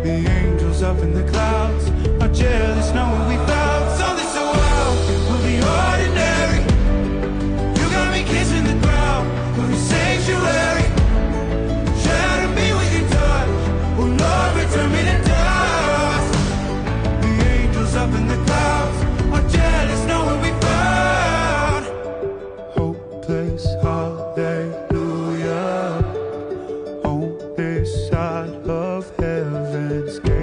The angels up in the clouds are jealous knowing we found something so wild. We'll be ordinary. You got me kissing the ground for a sanctuary. Shadow me with your touch. Oh Lord, return me to dust. The angels up in the clouds are jealous knowing we found hopeless hallelujah on this side of heaven's gate.